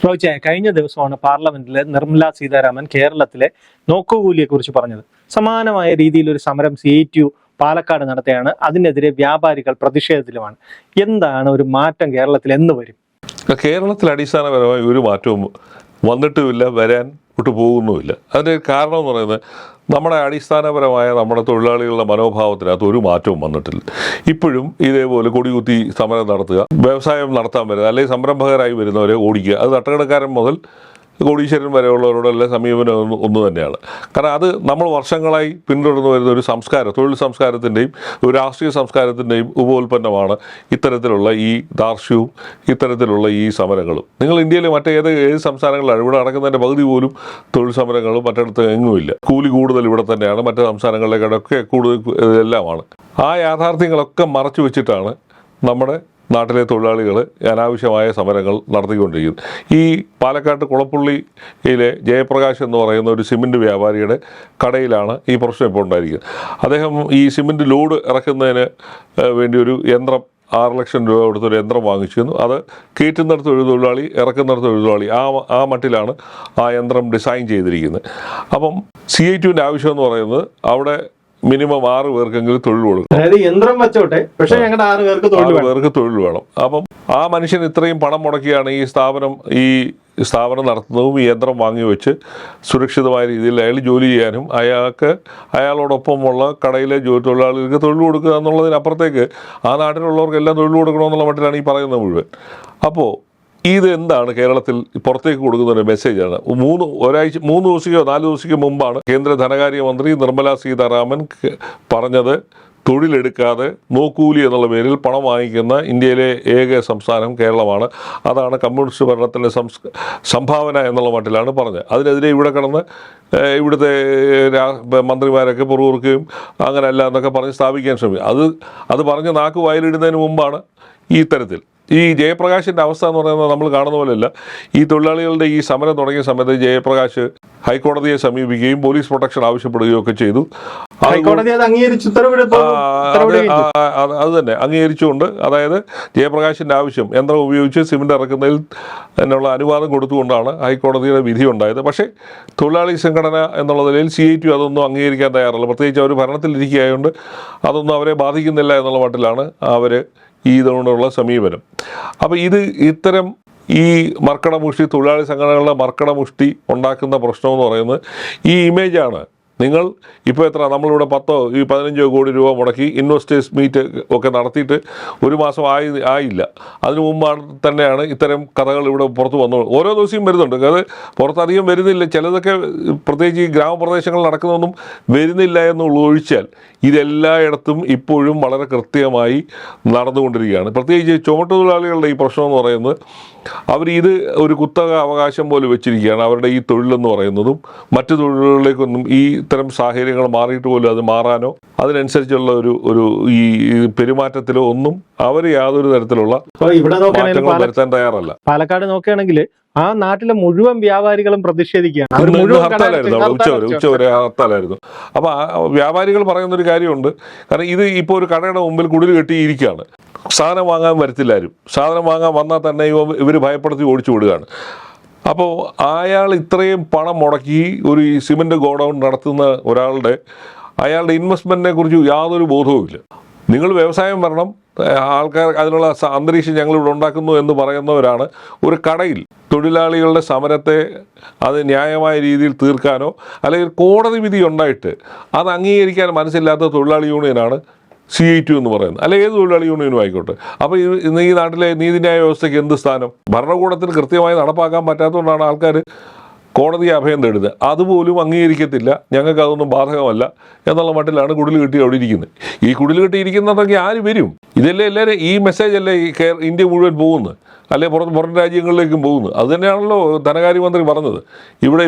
റോയിച്ചേ, കഴിഞ്ഞ ദിവസമാണ് പാർലമെന്റിലെ നിർമ്മല സീതാരാമൻ കേരളത്തിലെ നോക്കുകൂലിയെ കുറിച്ച് പറഞ്ഞത്. സമാനമായ രീതിയിൽ ഒരു സമരം CITU പാലക്കാട് നടത്തുകയാണ്. അതിനെതിരെ വ്യാപാരികൾ പ്രതിഷേധത്തിലുമാണ്. എന്താണ് ഒരു മാറ്റം കേരളത്തിൽ എന്ന് വരും? കേരളത്തിൽ അടിസ്ഥാനപരമായി ഒരു മാറ്റവും വന്നിട്ടുമില്ല, വരാൻ പോകുന്നുമില്ല. അതിൻ്റെ കാരണം എന്ന് പറയുന്നത് നമ്മുടെ അടിസ്ഥാനപരമായ നമ്മുടെ തൊഴിലാളികളുടെ മനോഭാവത്തിനകത്ത് ഒരു മാറ്റവും വന്നിട്ടില്ല. ഇപ്പോഴും ഇതേപോലെ കൊടികുത്തി സമരം നടത്തുക, വ്യവസായം നടത്താൻ വരുന്നത് അല്ലെങ്കിൽ സംരംഭകരായി വരുന്നവരെ ഓടിക്കുക, അത് തട്ടുകടക്കാരൻ മുതൽ കോടീശ്വരൻ വരെയുള്ളവരോടുള്ള സമീപനം ഒന്ന് തന്നെയാണ്. കാരണം അത് നമ്മൾ വർഷങ്ങളായി പിന്തുടർന്നു വരുന്ന ഒരു സംസ്കാരം, തൊഴിൽ സംസ്കാരത്തിൻ്റെയും ഒരു രാഷ്ട്രീയ സംസ്കാരത്തിൻ്റെയും ഉപോൽപ്പന്നമാണ് ഇത്തരത്തിലുള്ള ഈ ദാർഷ്ട്യവും ഇത്തരത്തിലുള്ള ഈ സമരങ്ങളും. നിങ്ങൾ ഇന്ത്യയിലെ ഏത് സംസ്ഥാനങ്ങളിലാണ് ഇവിടെ നടക്കുന്നതിൻ്റെ പകുതി പോലും തൊഴിൽ സമരങ്ങളും മറ്റിടത്ത് എങ്ങുമില്ല. കൂലി കൂടുതൽ ഇവിടെ തന്നെയാണ്, മറ്റ് സംസ്ഥാനങ്ങളിലേക്കൊക്കെ കൂടുതൽ എല്ലാമാണ്. ആ യാഥാർത്ഥ്യങ്ങളൊക്കെ മറച്ചു വെച്ചിട്ടാണ് നമ്മുടെ നാട്ടിലെ തൊഴിലാളികൾ അനാവശ്യമായ സമരങ്ങൾ നടത്തിക്കൊണ്ടിരിക്കുന്നത്. ഈ പാലക്കാട്ട് കുളപ്പുള്ളിയിലെ ജയപ്രകാശ് എന്ന് പറയുന്ന ഒരു സിമൻറ്റ് വ്യാപാരിയുടെ കടയിലാണ് ഈ പ്രശ്നം ഇപ്പോൾ ഉണ്ടായിരിക്കുന്നത്. അദ്ദേഹം ഈ സിമൻറ്റ് ലോഡ് ഇറക്കുന്നതിന് വേണ്ടി ഒരു യന്ത്രം 6 ലക്ഷം രൂപ കൊടുത്തൊരു യന്ത്രം വാങ്ങിച്ചിരുന്നു. അത് കയറ്റുന്നിടത്ത് ഒരു തൊഴിലാളി, ഇറക്കുന്നിടത്ത് ഒരു തൊഴിലാളി, ആ മട്ടിലാണ് ആ യന്ത്രം ഡിസൈൻ ചെയ്തിരിക്കുന്നത്. അപ്പം CITUവിൻ്റെ ആവശ്യം എന്ന് പറയുന്നത് അവിടെ മിനിമം 6 പേർക്കെങ്കിലും തൊഴിൽ കൊടുക്കണം. അതായത് യന്ത്രം വെച്ചോട്ടെ, പക്ഷേ ഞങ്ങളുടെ 6 പേർക്ക് തൊഴിൽ വേണം. അപ്പം ആ മനുഷ്യൻ ഇത്രയും പണം മുടക്കിയാണ് ഈ സ്ഥാപനം നടത്തുന്നതും ഈ യന്ത്രം വാങ്ങി വെച്ച് സുരക്ഷിതമായ രീതിയിൽ അയാൾ ജോലി ചെയ്യാനും അയാളോടൊപ്പമുള്ള കടയിലെ തൊഴിലാളികൾക്ക് തൊഴിൽ കൊടുക്കുക എന്നുള്ളതിനപ്പുറത്തേക്ക് ആ നാട്ടിലുള്ളവർക്കെല്ലാം തൊഴിൽ കൊടുക്കണമെന്നുള്ള മട്ടിലാണ് ഈ പറയുന്നത് മുഴുവൻ. അപ്പോൾ ഇതെന്താണ് കേരളത്തിൽ പുറത്തേക്ക് കൊടുക്കുന്ന ഒരു മെസ്സേജാണ്. 3 ദിവസമോ 4 ദിവസമോ മുമ്പാണ് കേന്ദ്ര ധനകാര്യമന്ത്രി നിർമ്മല സീതാരാമൻ പറഞ്ഞത്, തൊഴിലെടുക്കാതെ നോക്കൂലി എന്നുള്ള പേരിൽ പണം വാങ്ങിക്കുന്ന ഇന്ത്യയിലെ ഏക സംസ്ഥാനം കേരളമാണ്. അതാണ് കമ്മ്യൂണിസ്റ്റ് ഭരണത്തിൻ്റെ സംഭാവന എന്നുള്ള മട്ടിലാണ് പറഞ്ഞത്. അതിനെതിരെ ഇവിടെ കിടന്ന് ഇവിടുത്തെ മന്ത്രിമാരൊക്കെ പുറകുറുക്കുകയും അങ്ങനെയല്ല എന്നൊക്കെ പറഞ്ഞ് സ്ഥാപിക്കാൻ ശ്രമിക്കും. അത് പറഞ്ഞ് നാക്ക് വായിലിടുന്നതിന് മുമ്പാണ് ഈ തരത്തിൽ ഈ ജയപ്രകാശിൻ്റെ അവസ്ഥ എന്ന് പറയുന്നത് നമ്മൾ കാണുന്ന പോലെയല്ല. ഈ തൊഴിലാളികളുടെ ഈ സമരം തുടങ്ങിയ സമയത്ത് ജയപ്രകാശ് ഹൈക്കോടതിയെ സമീപിക്കുകയും പോലീസ് പ്രൊട്ടക്ഷൻ ആവശ്യപ്പെടുകയും ഒക്കെ ചെയ്തു. അത് തന്നെ അംഗീകരിച്ചുകൊണ്ട്, അതായത് ജയപ്രകാശിൻ്റെ ആവശ്യം യന്ത്രം ഉപയോഗിച്ച് സിമൻറ്റ് ഇറക്കുന്നതിൽ എന്നുള്ള അനുവാദം കൊടുത്തുകൊണ്ടാണ് ഹൈക്കോടതിയുടെ വിധി ഉണ്ടായത്. പക്ഷേ തൊഴിലാളി സംഘടന എന്നുള്ള നിലയിൽ CITU അതൊന്നും അംഗീകരിക്കാൻ തയ്യാറല്ല. പ്രത്യേകിച്ച് അവർ ഭരണത്തിലിരിക്കുകയായതുകൊണ്ട് അതൊന്നും അവരെ ബാധിക്കുന്നില്ല എന്നുള്ള മട്ടിലാണ് അവർ ഇതുകൊണ്ടുള്ള സമീപനം. അപ്പോൾ ഇത്തരം ഈ മർക്കടമുഷ്ടി, തൊഴിലാളി സംഘടനകളുടെ മർക്കടമുഷ്ടി ഉണ്ടാക്കുന്ന പ്രശ്നമെന്ന് പറയുന്നത് ഈ ഇമേജാണ്. നിങ്ങൾ ഇപ്പോൾ നമ്മളിവിടെ 10-15 കോടി രൂപ മുടക്കി ഇൻവെസ്റ്റേഴ്സ് മീറ്റ് ഒക്കെ നടത്തിയിട്ട് ഒരു മാസം ആയില്ല. അതിനു മുമ്പാണ് തന്നെയാണ് ഇത്തരം കഥകൾ ഇവിടെ പുറത്ത് വന്നു. ഓരോ ദിവസവും വരുന്നുണ്ട്. അത് പുറത്തധികം വരുന്നില്ല. ചിലതൊക്കെ പ്രത്യേകിച്ച് ഈ ഗ്രാമപ്രദേശങ്ങളിൽ നടക്കുന്നതൊന്നും വരുന്നില്ല എന്നുള്ള ഒഴിച്ചാൽ ഇതെല്ലായിടത്തും ഇപ്പോഴും വളരെ കൃത്യമായി നടന്നുകൊണ്ടിരിക്കുകയാണ്. പ്രത്യേകിച്ച് ചുമട്ടുതൊഴിലാളികളുടെ ഈ പ്രശ്നം എന്ന് പറയുന്നത് ഇത് ഒരു കുത്തക അവകാശം പോലെ വെച്ചിരിക്കുകയാണ്. അവരുടെ ഈ തൊഴിലെന്ന് പറയുന്നതും മറ്റു തൊഴിലുകളിലേക്കൊന്നും ഈ ഇത്തരം സാഹചര്യങ്ങൾ മാറിയിട്ട് പോലും അത് മാറാനോ അതിനനുസരിച്ചുള്ള ഒരു ഈ പെരുമാറ്റത്തിലോ ഒന്നും അവർ യാതൊരു തരത്തിലുള്ള മാറ്റങ്ങൾ വരുത്താൻ തയ്യാറല്ല. പാലക്കാട് നോക്കുകയാണെങ്കിൽ ആ നാട്ടിലെ മുഴുവൻ വ്യാപാരികളും പ്രതിഷേധിക്കുകയാണ്. ഉച്ചവരെ ഹർത്താലായിരുന്നു. അപ്പോൾ വ്യാപാരികൾ പറയുന്നൊരു കാര്യമുണ്ട്. കാരണം ഇപ്പോൾ ഒരു കടയുടെ മുമ്പിൽ കുടിൽ കെട്ടിയിരിക്കുകയാണ്. സാധനം വാങ്ങാൻ വരത്തില്ല ആരും. സാധനം വാങ്ങാൻ വന്നാൽ തന്നെ ഇവർ ഭയപ്പെടുത്തി ഓടിച്ചു വിടുകയാണ്. അപ്പോൾ അയാൾ ഇത്രയും പണം മുടക്കി ഒരു സിമൻറ്റ് ഗോഡൗൺ നടത്തുന്ന അയാളുടെ ഇൻവെസ്റ്റ്മെൻറ്റിനെ കുറിച്ച് യാതൊരു ബോധവുമില്ല. നിങ്ങൾ വ്യവസായം വരണം, ആൾക്കാർ അതിനുള്ള അന്തരീക്ഷം ഞങ്ങളിവിടെ ഉണ്ടാക്കുന്നു എന്ന് പറയുന്നവരാണ് ഒരു കടയിൽ തൊഴിലാളികളുടെ സമരത്തെ അത് ന്യായമായ രീതിയിൽ തീർക്കാനോ അല്ലെങ്കിൽ കോടതി വിധി ഉണ്ടായിട്ട് അത് അംഗീകരിക്കാൻ മനസ്സില്ലാത്ത തൊഴിലാളി യൂണിയനാണ് CITU എന്ന് പറയുന്നത്. അല്ലെങ്കിൽ ഏത് തൊഴിലാളി യൂണിയനും ആയിക്കോട്ടെ. അപ്പോൾ ഈ നാട്ടിലെ നീതിന്യായ വ്യവസ്ഥയ്ക്ക് എന്ത് സ്ഥാനം? ഭരണകൂടത്തിന് കൃത്യമായി നടപ്പാക്കാൻ പറ്റാത്തതുകൊണ്ടാണ് ആൾക്കാർ കോടതിയെ അഭയം തേടുന്നത്. അതുപോലും അംഗീകരിക്കത്തില്ല, ഞങ്ങൾക്ക് അതൊന്നും ബാധകമല്ല എന്നുള്ള മട്ടിലാണ് കുടിൽ കെട്ടി അവിടെ ഇരിക്കുന്നത്. ഈ കുടിൽ കെട്ടിയിരിക്കുന്നതൊക്കെ ആര് വരും? ഇതല്ലേ എല്ലാവരും ഈ മെസ്സേജ് അല്ലേ ഇന്ത്യ മുഴുവൻ പോകുന്നത്, അല്ലെ പുറം രാജ്യങ്ങളിലേക്കും പോകുന്നു. അതുതന്നെയാണല്ലോ ധനകാര്യമന്ത്രി പറഞ്ഞത്.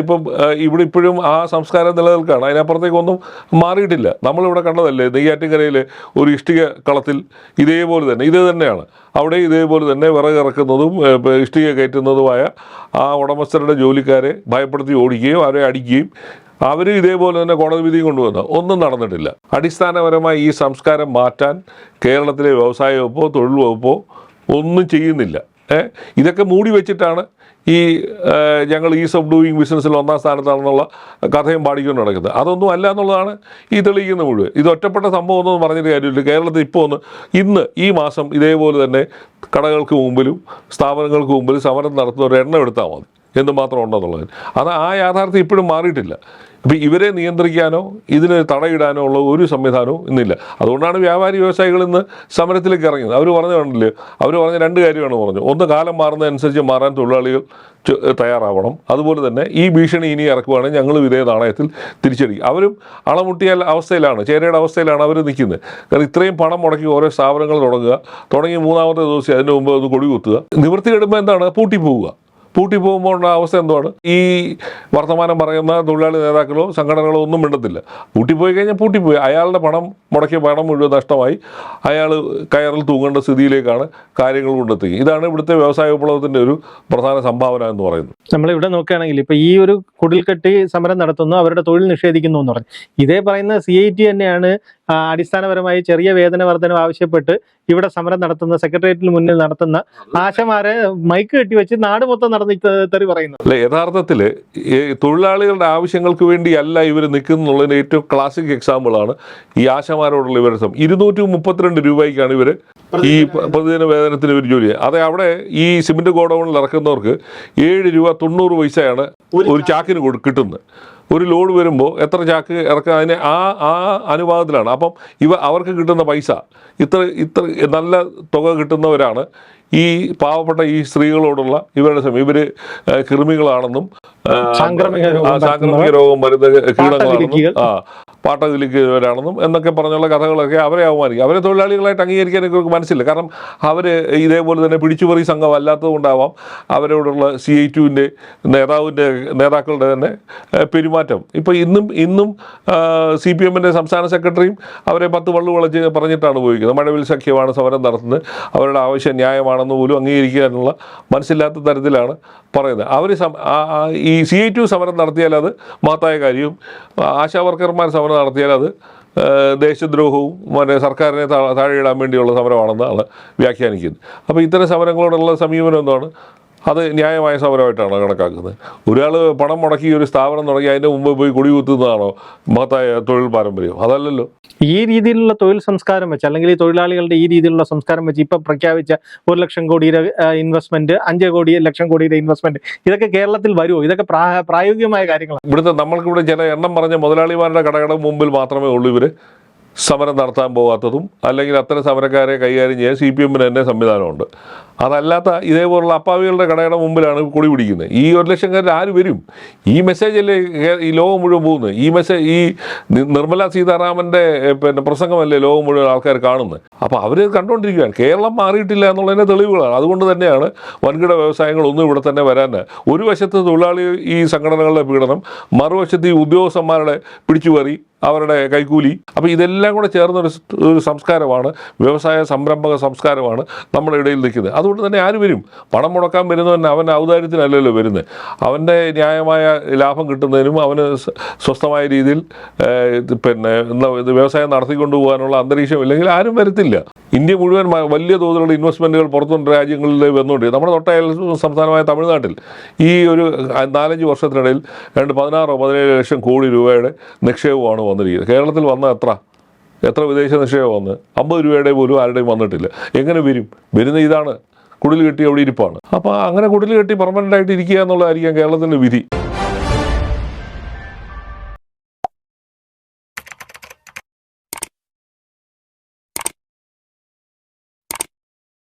ഇവിടെ ഇപ്പോഴും ആ സംസ്കാരം നിലനിൽക്കുകയാണ്. അതിനപ്പുറത്തേക്കൊന്നും മാറിയിട്ടില്ല. നമ്മളിവിടെ കണ്ടതല്ലേ നെയ്യാറ്റിൻകരയിൽ ഒരു ഇഷ്ടിക കളത്തിൽ ഇത് തന്നെയാണ്. അവിടെ ഇതേപോലെ തന്നെ വിറകിറക്കുന്നതും ഇഷ്ടിക കയറ്റുന്നതുമായ ആ ഉടമസ്ഥരുടെ ജോലിക്കാരെ ഭയപ്പെടുത്തി ഓടിക്കുകയും അവരെ അടിക്കുകയും ഇതേപോലെ തന്നെ കോടതി വിധിയും കൊണ്ടുവന്ന ഒന്നും നടന്നിട്ടില്ല. അടിസ്ഥാനപരമായി ഈ സംസ്കാരം മാറ്റാൻ കേരളത്തിലെ വ്യവസായ വകുപ്പോ തൊഴിൽ വകുപ്പോ ഒന്നും ചെയ്യുന്നില്ല. ഇതൊക്കെ മൂടി വെച്ചിട്ടാണ് ഈ ഞങ്ങൾ ഈസ് ഓഫ് ഡൂയിങ് ബിസിനസ്സിൽ 1ാം സ്ഥാനത്താണെന്നുള്ള കഥയും പാടിക്കൊണ്ട് നടക്കുന്നത്. അതൊന്നും അല്ല എന്നുള്ളതാണ് ഈ തെളിയിക്കുന്ന മുഴുവൻ. ഇത് ഒറ്റപ്പെട്ട സംഭവം ഒന്നും പറഞ്ഞിട്ട് കാര്യമില്ല. കേരളത്തിൽ ഇപ്പോൾ ഇന്ന് ഈ മാസം ഇതേപോലെ തന്നെ കടകൾക്ക് മുമ്പിലും സ്ഥാപനങ്ങൾക്ക് മുമ്പിലും സമരം നടത്തുന്ന ഒരു എണ്ണം എടുത്താൽ മതി എന്തുമാത്രം ഉണ്ടെന്നുള്ളത്. അത് ആ യാഥാർത്ഥ്യം ഇപ്പോഴും മാറിയിട്ടില്ല. ഇപ്പം ഇവരെ നിയന്ത്രിക്കാനോ ഇതിന് തടയിടാനോ ഉള്ള ഒരു സംവിധാനവും ഇന്നില്ല. അതുകൊണ്ടാണ് വ്യാപാരി വ്യവസായികൾ ഇന്ന് സമരത്തിലേക്ക് ഇറങ്ങിയത്. അവർ പറഞ്ഞില്ലേ, അവർ പറഞ്ഞ 2 കാര്യമാണ് പറഞ്ഞു. ഒന്ന്, കാലം മാറുന്നതനുസരിച്ച് മാറാൻ തൊഴിലാളികൾ തയ്യാറാവണം. അതുപോലെ തന്നെ ഈ ഭീഷണി ഇനി ഇറക്കുവാണെങ്കിൽ ഞങ്ങൾ ഇതേ നാണയത്തിൽ തിരിച്ചടിക്കും. അവരും അളമുട്ടിയ അവസ്ഥയിലാണ്, ചേരയുടെ അവസ്ഥയിലാണ് അവർ നിൽക്കുന്നത്. കാരണം ഇത്രയും പണം മുടക്കി ഓരോ സ്ഥാപനങ്ങൾ തുടങ്ങി 3ാമത്തെ ദിവസം അതിന് മുമ്പ് ഒന്ന് കൊടി കുത്തുക, നിവൃത്തി കെടുമ്പോൾ എന്താണ്, പൂട്ടിപ്പോകുമ്പോൾ ഉള്ള അവസ്ഥ എന്താണ്? ഈ വർത്തമാനം പറയുന്ന തൊഴിലാളി നേതാക്കളോ സംഘടനകളോ ഒന്നും മിണ്ടത്തില്ല. പൂട്ടിപ്പോയി കഴിഞ്ഞാൽ പൂട്ടിപ്പോയി. അയാളുടെ മുടക്കിയ പണം മുഴുവൻ നഷ്ടമായി. അയാൾ കയറിൽ തൂങ്ങേണ്ട സ്ഥിതിയിലേക്കാണ് കാര്യങ്ങൾ കൊണ്ടെത്തുക. ഇതാണ് ഇവിടുത്തെ വ്യവസായ വിപ്ലവത്തിൻ്റെ ഒരു പ്രധാന സംഭാവന എന്ന് പറയുന്നത്. നമ്മളിവിടെ നോക്കുകയാണെങ്കിൽ ഇപ്പൊ ഈ ഒരു കുടിൽക്കെട്ടി സമരം നടത്തുന്നു, അവരുടെ തൊഴിൽ നിഷേധിക്കുന്നു എന്ന് പറഞ്ഞു. ഇതേ പറയുന്ന CIT തന്നെയാണ് അടിസ്ഥാനപരമായി ചെറിയ വേതന വർധനം ആവശ്യപ്പെട്ട് ഇവിടെ സമരം നടത്തുന്ന, സെക്രട്ടേറിയറ്റിന് മുന്നിൽ നടത്തുന്ന ആശമാരെ മൈക്ക് കെട്ടിവെച്ച് നാട് മൊത്തം നടന്ന് തെറി പറയുന്നു. അല്ലെ, യഥാർത്ഥത്തിൽ തൊഴിലാളികളുടെ ആവശ്യങ്ങൾക്ക് വേണ്ടിയല്ല ഇവർ നിൽക്കുന്നുള്ളതിന് ഏറ്റവും ക്ലാസിക് എക്സാമ്പിളാണ് ഈ ആശമാരോടുള്ള ഇവരുടെ 232 രൂപയ്ക്കാണ് ഇവർ ഈ പ്രതിദിന വേതനത്തിന് ഇവർ ജോലി ചെയ്യുക. അതെ, അവിടെ ഈ സിമെന്റ് ഗോഡൌണിൽ ഇറക്കുന്നവർക്ക് 7 രൂപ 90 പൈസയാണ് ഒരു ചാക്കിന് കിട്ടുന്നത്. ഒരു ലോഡ് വരുമ്പോൾ എത്ര ചാക്ക് ഇറക്കുക, അതിന് ആ അനുപാതത്തിലാണ്. അപ്പം അവർക്ക് കിട്ടുന്ന പൈസ ഇത്ര നല്ല തുക കിട്ടുന്നവരാണ് ഈ പാവപ്പെട്ട ഈ സ്ത്രീകളോടുള്ള ഇവരുടെ ഇവർ കൃമികളാണെന്നും സാംക്രമിക രോഗം വരുന്ന കീടങ്ങളാണെന്നും പാട്ടകിലിക്കുന്നവരാണെന്നും എന്നൊക്കെ പറഞ്ഞുള്ള കഥകളൊക്കെ അവരെ അവമാനിക്കും. അവരെ തൊഴിലാളികളായിട്ട് അംഗീകരിക്കാൻ ഇവർക്ക് മനസ്സില്ല. കാരണം അവർ ഇതേപോലെ തന്നെ പിടിച്ചുപറി സംഘം അല്ലാത്തത് കൊണ്ടാവാം അവരോടുള്ള CIT-ൻ്റെ നേതാക്കളുടെ തന്നെ പെരുമാറ്റം. ഇപ്പോൾ ഇന്നും CPM-ൻ്റെ സംസ്ഥാന സെക്രട്ടറിയും അവരെ 10 വള്ളു വളച്ച് പറഞ്ഞിട്ടാണ് ഉപയോഗിക്കുന്നത്. മഴവിൽ സഖ്യമാണ് സമരം നടത്തുന്നത്, അവരുടെ ആവശ്യം ന്യായമാണെന്ന് പോലും അംഗീകരിക്കാനുള്ള മനസ്സില്ലാത്ത തരത്തിലാണ് പറയുന്നത്. അവർ ഈ CIT സമരം നടത്തിയാൽ അത് മഹത്തായ കാര്യവും, ആശാവർക്കർമാർ സമരം നടത്തിയാൽ അത് ദേശദ്രോഹവും സർക്കാരിനെ താഴെയിടാൻ വേണ്ടിയുള്ള സമരമാണെന്നാണ് വ്യാഖ്യാനിക്കുന്നത്. അപ്പോൾ ഇത്തരം സമരങ്ങളോടുള്ള സമീപനം എന്താണ്? അത് ന്യായമായ സമരമായിട്ടാണ് കണക്കാക്കുന്നത്. ഒരാൾ പണം മുടക്കി ഒരു സ്ഥാപനം തുടങ്ങി അതിൻ്റെ മുമ്പ് പോയി കൊടി കുത്തുന്നതാണോ മഹത്തായ തൊഴിൽ പാരമ്പര്യം? അതല്ലല്ലോ. ഈ രീതിയിലുള്ള തൊഴിൽ സംസ്കാരം വെച്ച്, അല്ലെങ്കിൽ ഈ തൊഴിലാളികളുടെ ഈ രീതിയിലുള്ള സംസ്കാരം വെച്ച് ഇപ്പം പ്രഖ്യാപിച്ച 1 ലക്ഷം കോടിയുടെ ഇൻവെസ്റ്റ്മെന്റ്, 5 ലക്ഷം കോടിയുടെ ഇൻവെസ്റ്റ്മെന്റ്, ഇതൊക്കെ കേരളത്തിൽ വരുമോ? ഇതൊക്കെ പ്രായോഗികമായ കാര്യങ്ങളാണ്. ഇവിടുത്തെ നമ്മൾക്കിവിടെ ചില എണ്ണം പറഞ്ഞ മുതലാളിമാരുടെ കടകളുടെ മുമ്പിൽ മാത്രമേ ഉള്ളൂ ഇവർ സമരം നടത്താൻ പോകാത്തതും, അല്ലെങ്കിൽ അത്തരം സമരക്കാരെ കൈകാര്യം ചെയ്യാൻ CPM-ന് തന്നെ സംവിധാനമുണ്ട്. അതല്ലാത്ത ഇതേപോലുള്ള അപ്പാവികളുടെ കടയുടെ മുമ്പിലാണ് കൊടി പിടിക്കുന്നത്. ഈ 1 ലക്ഷംകാരിൽ ആര് വരും? ഈ മെസ്സേജ് അല്ലേ ഈ ലോകം മുഴുവൻ പോകുന്നത്? ഈ മെസ്സേജ് ഈ നിർമ്മല സീതാരാമൻ്റെ പ്രസംഗമല്ലേ ലോകം മുഴുവൻ ആൾക്കാർ കാണുന്നത്? അപ്പോൾ അവർ കണ്ടുകൊണ്ടിരിക്കുകയാണ്. കേരളം മാറിയിട്ടില്ല എന്നുള്ളതിൻ്റെ തെളിവുകളാണ്. അതുകൊണ്ട് തന്നെയാണ് വൻകിട വ്യവസായങ്ങളൊന്നും ഇവിടെ തന്നെ വരാൻ. ഒരു വശത്ത് തൊഴിലാളി ഈ സംഘടനകളുടെ പീഡനം, മറുവശത്ത് ഈ ഉദ്യോഗസ്ഥന്മാരുടെ പിടിച്ചുപറി, അവരുടെ കൈക്കൂലി. അപ്പോൾ ഇതെല്ലാം കൂടെ ചേർന്നൊരു സംസ്കാരമാണ്, വ്യവസായ സംരംഭക സംസ്കാരമാണ് നമ്മുടെ ഇടയിൽ നിൽക്കുന്നത്. അതുകൊണ്ട് തന്നെ ആര് വരും? പണം മുടക്കാൻ വരുന്നവൻ അവൻ്റെ ഔദാര്യത്തിനല്ലല്ലോ വരുന്നത്. അവൻ്റെ ന്യായമായ ലാഭം കിട്ടുന്നതിനും അവന് സ്വസ്ഥമായ രീതിയിൽ വ്യവസായം നടത്തിക്കൊണ്ടു പോകാനുള്ള അന്തരീക്ഷം ഇല്ലെങ്കിൽ ആരും വരത്തില്ല. ഇന്ത്യ മുഴുവൻ വലിയ തോതിലുള്ള ഇൻവെസ്റ്റ്മെൻറ്റുകൾ പുറത്തുകൊണ്ട് രാജ്യങ്ങളിൽ വന്നുകൊണ്ട് നമ്മുടെ തൊട്ടയൽ സംസ്ഥാനമായ തമിഴ്നാട്ടിൽ ഈ ഒരു 4-5 വർഷത്തിനിടയിൽ 16-17 ലക്ഷം കോടി രൂപയുടെ നിക്ഷേപമാണ് വന്നിരിക്കുന്നത്. കേരളത്തിൽ വന്ന എത്ര വിദേശ നിക്ഷേപം വന്ന് 50 രൂപയുടെ പോലും ആരുടെയും വന്നിട്ടില്ല. എങ്ങനെ വരും? വരുന്ന ഇതാണ്, കുടിൽ കെട്ടി അവിടെ ഇരിപ്പാണ്. അപ്പോൾ അങ്ങനെ കുടിൽ കെട്ടി പെർമനൻ്റ് ആയിട്ട് ഇരിക്കുക എന്നുള്ളതായിരിക്കാം കേരളത്തിൻ്റെ വിധി.